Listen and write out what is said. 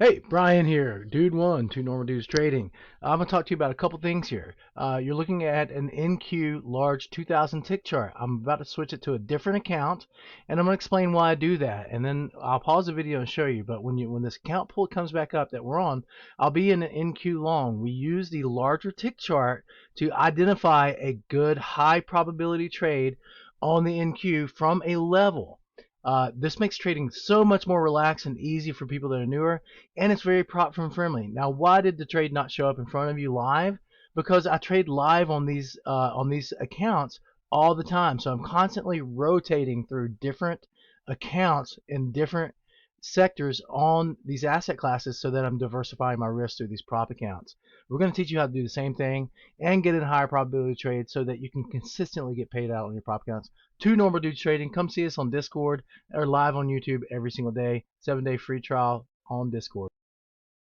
Hey, Brian here, Dude One, Two Normal Dudes Trading. I'm gonna talk to you about a couple things here. You're looking at an NQ large 2000 tick chart. I'm about to switch it to a different account, and I'm gonna explain why I do that. And then I'll pause the video and show you. But when this account pool comes back up that we're on, I'll be in an NQ long. We use the larger tick chart to identify a good high probability trade on the NQ from a level. This makes trading so much more relaxed and easy for people that are newer, and it's very prop firm friendly. Now, why did the trade not show up in front of you live? Because I trade live on these accounts all the time, so I'm constantly rotating through different accounts in different sectors on these asset classes so that I'm diversifying my risk through these prop accounts. We're going to teach you how to do the same thing and get in higher probability trades so that you can consistently get paid out on your prop accounts. Two Normal Dudes Trading. Come see us on Discord or live on YouTube every single day. 7-day free trial on Discord.